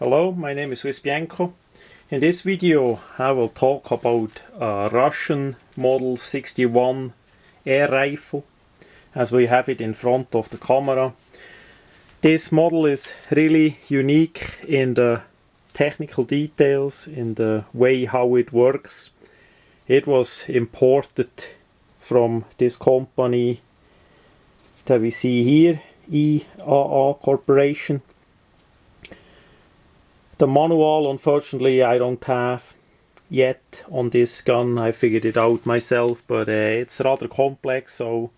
Hello, my name is swissbianco. In this video I will talk about a Russian Model 61 air rifle as we have it in front of the camera. This model is really unique in the technical details, in the way how it works. It was imported from this company that we see here, EAA Corporation. The manual, unfortunately, I don't have yet on this gun. I figured it out myself, but it's rather complex. So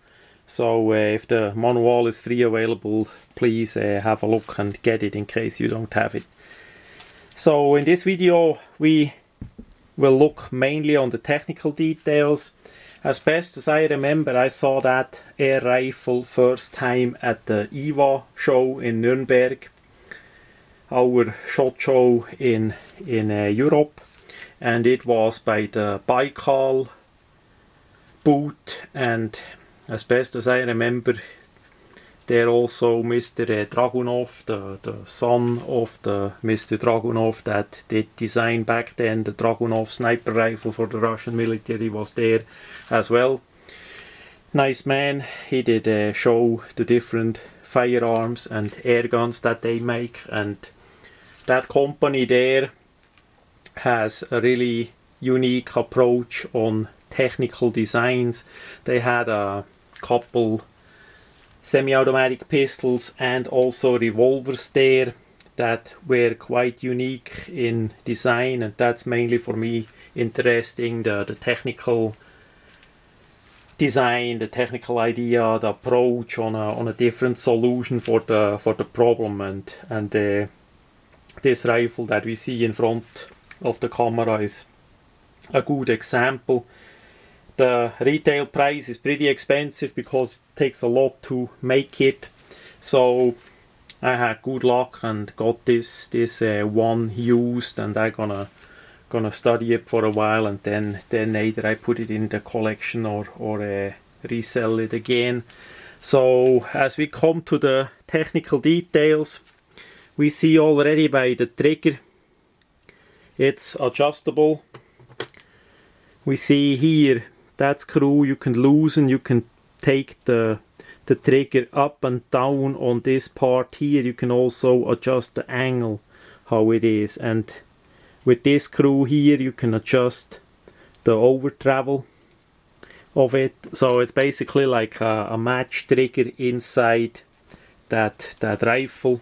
if the manual is free available, please have a look and get it in case you don't have it. So in this video, we will look mainly on the technical details. As best as I remember, I saw that air rifle first time at the EVA show in Nuremberg, our shot show in Europe, and it was by the Baikal booth, and as best as I remember, there also Mr. Dragunov, the son of the Mr. Dragunov that did design back then the Dragunov sniper rifle for the Russian military, was there as well. Nice man. He did show the different firearms and air guns that they make, and that company there has a really unique approach on technical designs. They had a couple semi-automatic pistols and also revolvers there that were quite unique in design, and that's mainly for me interesting, the technical design, the technical idea, the approach on a different solution for the problem, and this rifle that we see in front of the camera is a good example. The retail price is pretty expensive because it takes a lot to make it. So I had good luck and got this one used, and I'm gonna study it for a while, and then either I put it in the collection or resell it again. So as we come to the technical details, we see already by the trigger it's adjustable. We see here that screw you can loosen, you can take the trigger up and down on this part here. You can also adjust the angle how it is, and with this screw here you can adjust the over travel of it. So it's basically like a match trigger inside that rifle.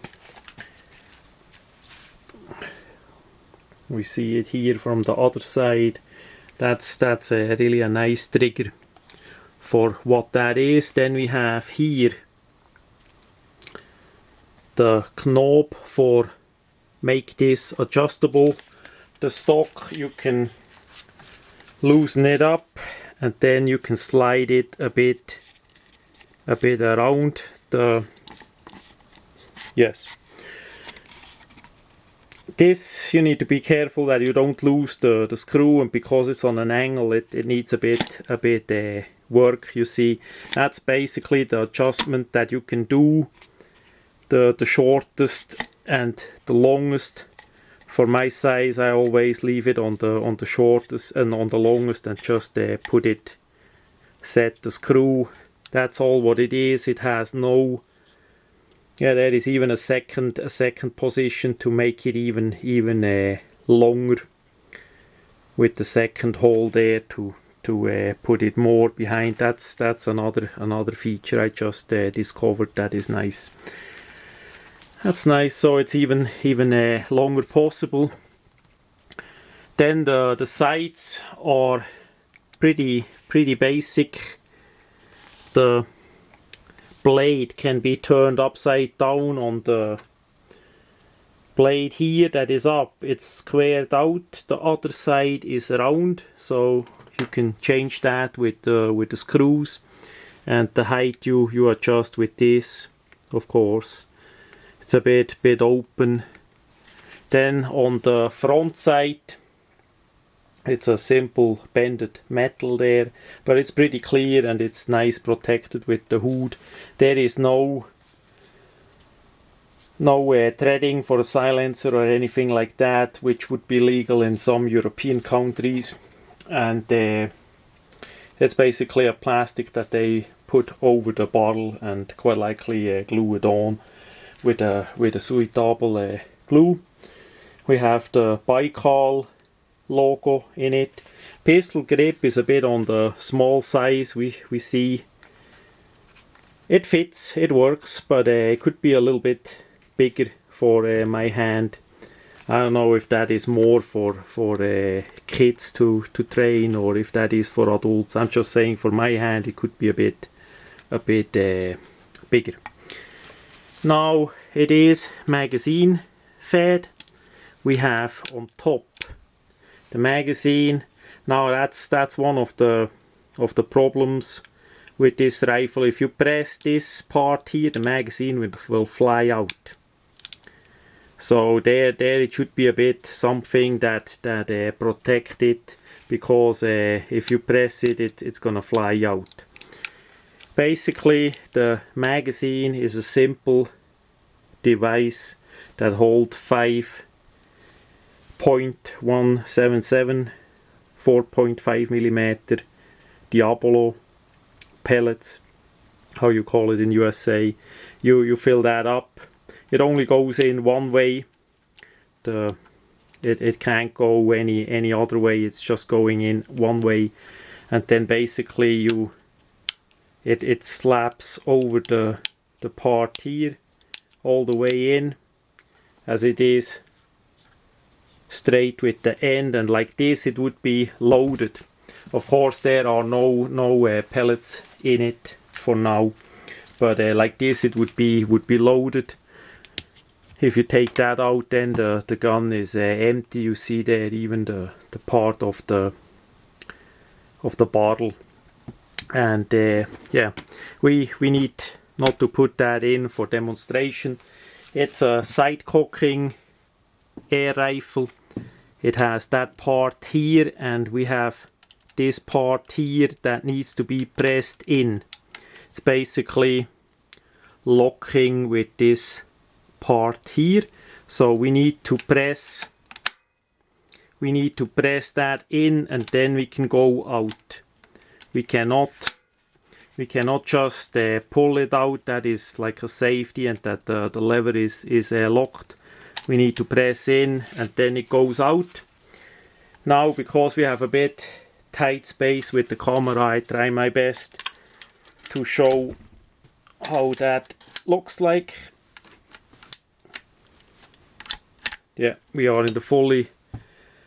We see it here from the other side. That's really a nice trigger for what that is. Then we have here the knob for make this adjustable. The stock, you can loosen it up and then you can slide it a bit around the, yes. This, you need to be careful that you don't lose the screw, and because it's on an angle, it needs a bit work. You see, that's basically the adjustment that you can do. The shortest and the longest. For my size, I always leave it on the shortest and on the longest, and just set the screw. That's all what it is. It has no. Yeah, there is even a second position to make it even longer, with the second hole there to put it more behind. That's another feature I just discovered that is nice. That's nice. So it's even longer possible. Then the sights are pretty basic. The blade can be turned upside down. On the blade here that is up, it's squared out, the other side is round, so you can change that with the screws, and the height you adjust with this, of course. It's a bit open. Then on the front side, it's a simple bended metal there, but it's pretty clear and it's nice protected with the hood. There is no no threading for a silencer or anything like that, which would be legal in some European countries. And it's basically a plastic that they put over the bottle and quite likely glue it on with a suitable glue. We have the baikal logo in it. Pistol grip is a bit on the small size. We see it fits, it works, but it could be a little bit bigger for my hand. I don't know if that is more for kids to train, or if that is for adults. I'm just saying for my hand it could be a bit bigger. Now it is magazine fed. We have on top the magazine. Now that's one of the problems with this rifle. If you press this part here, the magazine will fly out. So there it should be a bit something that protect it, because if you press it, it's gonna fly out. Basically, the magazine is a simple device that holds 5.177 4.5 millimeter Diablo pellets, how you call it in USA. You fill that up. It only goes in one way. It can't go any other way. It's just going in one way, and then basically it slaps over the part here all the way in, as it is straight with the end, and like this it would be loaded. Of course there are no pellets in it for now, but like this it would be loaded. If you take that out, then the gun is empty. You see there even the part of the bottle, and yeah, we need not to put that in for demonstration. It's a side cocking air rifle. It has that part here, and we have this part here that needs to be pressed in. It's basically locking with this part here, so we need to press that in, and then we can go out. We cannot just pull it out. That is like a safety, and that the lever is locked. We need to press in, and then it goes out. Now, because we have a bit tight space with the camera, I try my best to show how that looks like. Yeah, we are in the fully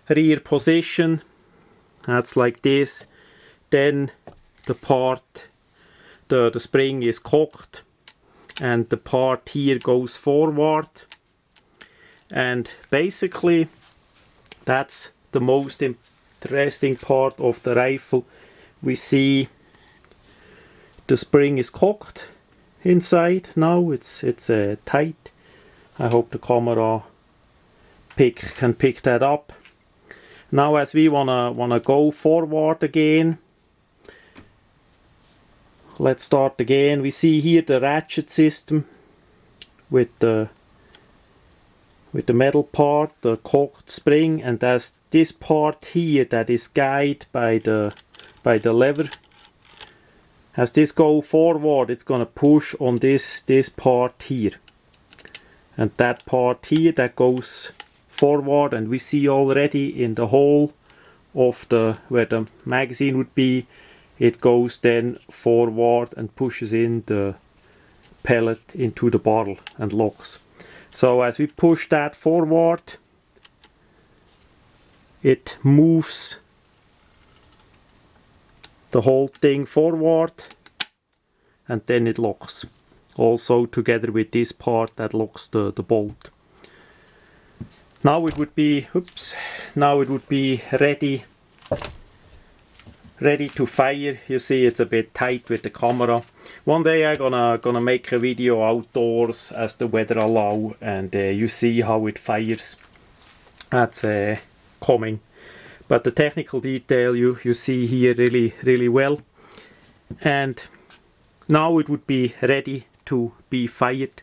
rear position. That's like this. Then the spring is cocked, and the part here goes forward. And basically that's the most interesting part of the rifle. We see the spring is cocked inside. Now it's tight. I hope the camera can pick that up. Now as we wanna go forward again, let's start again. We see here the ratchet system with the metal part, the cocked spring, and there's this part here that is guided by the lever. As this go forward, it's gonna push on this part here, and that part here that goes forward, and we see already in the hole of where the magazine would be, it goes then forward and pushes in the pellet into the bottle and locks. So as we push that forward, it moves the whole thing forward, and then it locks. Also together with this part that locks the bolt. Now it would be, ready to fire. You see it's a bit tight with the camera. One day I'm gonna make a video outdoors as the weather allow, and you see how it fires. That's coming. But the technical detail you see here really well. And now it would be ready to be fired.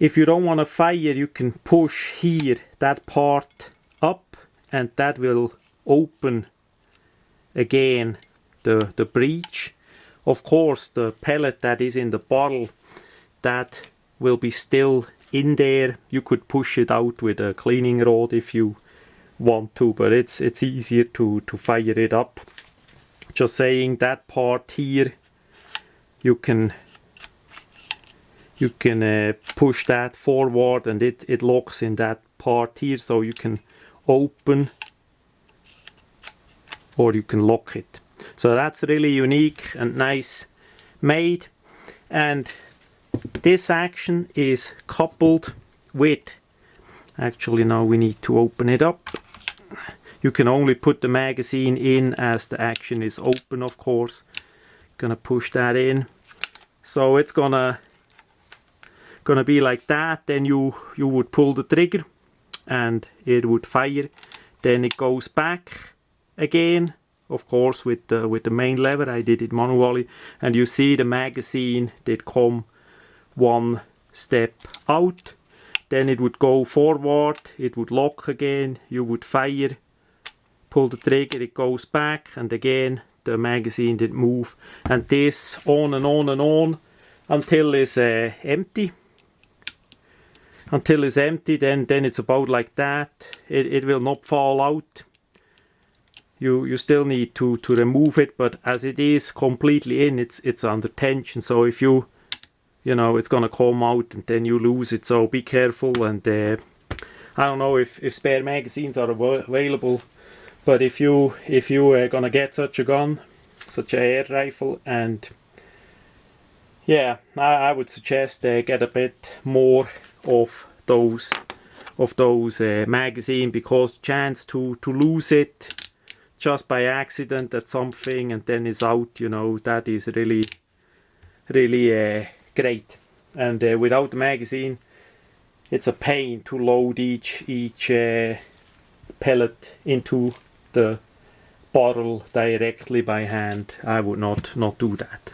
if you don't want to fire, you can push here that part up, and that will open again the breech. Of course, the pellet that is in the bottle, that will be still in there. You could push it out with a cleaning rod if you want to, but it's easier to fire it up. Just saying, that part here, you can push that forward, and it locks in that part here, so you can open or you can lock it. So that's really unique and nice made. And this action is coupled with, actually now we need to open it up. You can only put the magazine in as the action is open, of course. Gonna push that in. So it's gonna be like that. Then you would pull the trigger and it would fire. Then it goes back again, of course with the main lever. I did it manually, and you see the magazine did come one step out. Then it would go forward, it would lock again, you would fire, pull the trigger, it goes back, and again the magazine did move, and this on and on and on until it's empty. Until it's empty, then it's about like that. It will not fall out. You still need to remove it, but as it is completely in, it's under tension. So if you know, it's gonna come out and then you lose it. So be careful. And I don't know if spare magazines are available, but if you are gonna get such a gun, such an air rifle, and yeah, I would suggest get a bit more of those magazine, because chance to lose it just by accident at something and then it's out, you know, that is really great. And without the magazine, it's a pain to load each pellet into the bottle directly by hand. I would not do that.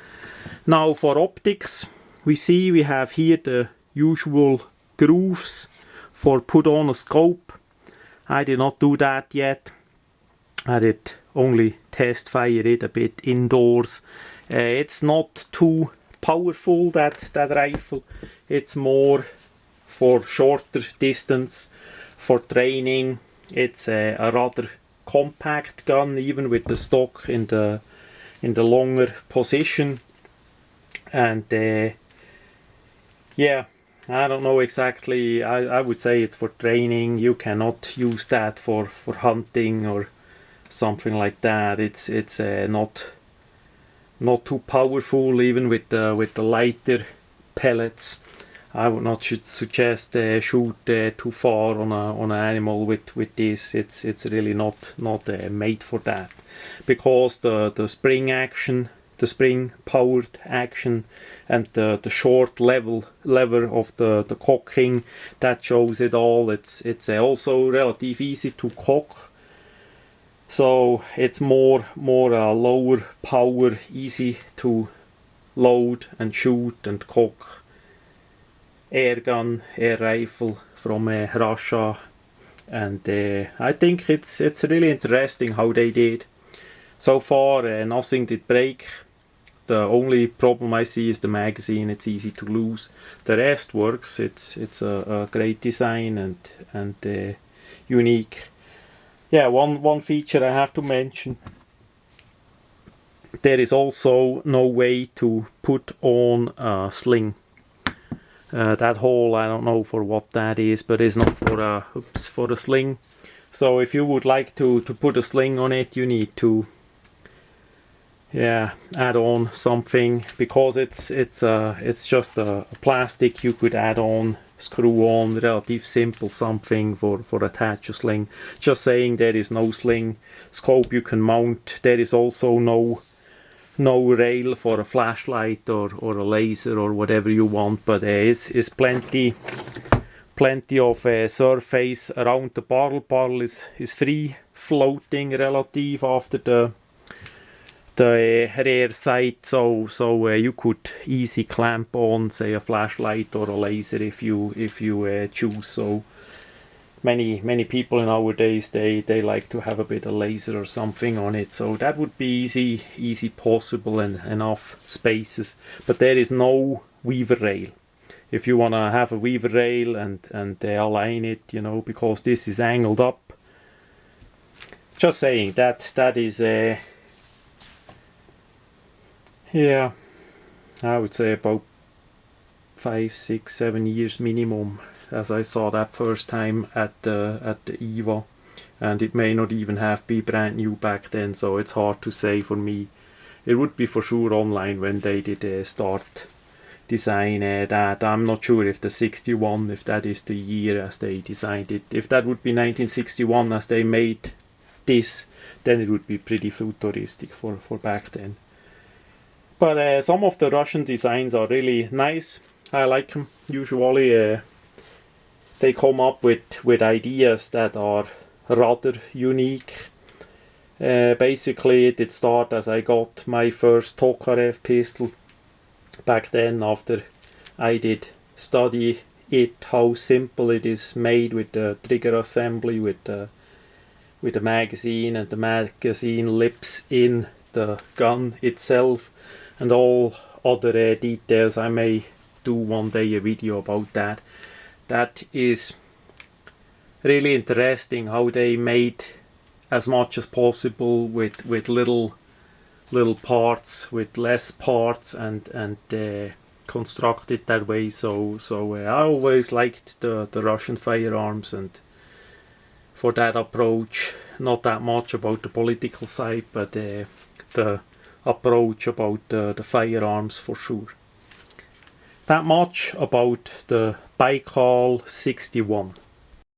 Now for optics, we have here the usual grooves for put on a scope. I did not do that yet. I did only test fire it a bit indoors. It's not too powerful, that rifle. It's more for shorter distance, for training. It's a rather compact gun, even with the stock in the longer position. And yeah, I don't know exactly. I would say it's for training. You cannot use that for hunting or something like that. It's not too powerful, even with the lighter pellets. I would not suggest shoot too far on an animal with this. It's really not made for that, because the spring action, the spring powered action, and the short lever of the cocking, that shows it all. It's also relatively easy to cock. So it's more lower power, easy to load and shoot and cock air gun, air rifle from Russia. And I think it's really interesting how they did. So far nothing did break. The only problem I see is the magazine. It's easy to lose. The rest works. It's a great design and unique. Yeah, one feature I have to mention. There is also no way to put on a sling. That hole, I don't know for what that is, but it's not for a sling. So if you would like to put a sling on it, you need to add on something, because it's just a plastic. You could add on, screw on, relative simple something for attach a sling. Just saying, there is no sling scope you can mount. There is also no rail for a flashlight or a laser or whatever you want, but it's plenty of surface around the barrel. Barrel is free floating relative after the the rear sight, so you could easy clamp on, say, a flashlight or a laser if you choose. So many people nowadays they like to have a bit of laser or something on it, so that would be easy possible and enough spaces. But there is no weaver rail. If you want to have a weaver rail and align it, you know, because this is angled up, just saying that is a yeah, I would say about 5, 6, 7 years minimum, as I saw that first time at the EVA, and it may not even have been brand new back then, so it's hard to say for me. It would be for sure online when they did start design that. I'm not sure if the 61, if that is the year as they designed it. If that would be 1961 as they made this, then it would be pretty futuristic for back then. But some of the Russian designs are really nice. I like them. Usually they come up with ideas that are rather unique. Basically it did start as I got my first Tokarev pistol back then, after I did study it, how simple it is made with the trigger assembly, with the magazine and the magazine lips in the gun itself, and all other details. I may do one day a video about that. That is really interesting, how they made as much as possible with little parts, with less parts, and construct it that way. So I always liked the Russian firearms, and for that approach, not that much about the political side, but the approach about the firearms for sure. That much about the Baikal 61.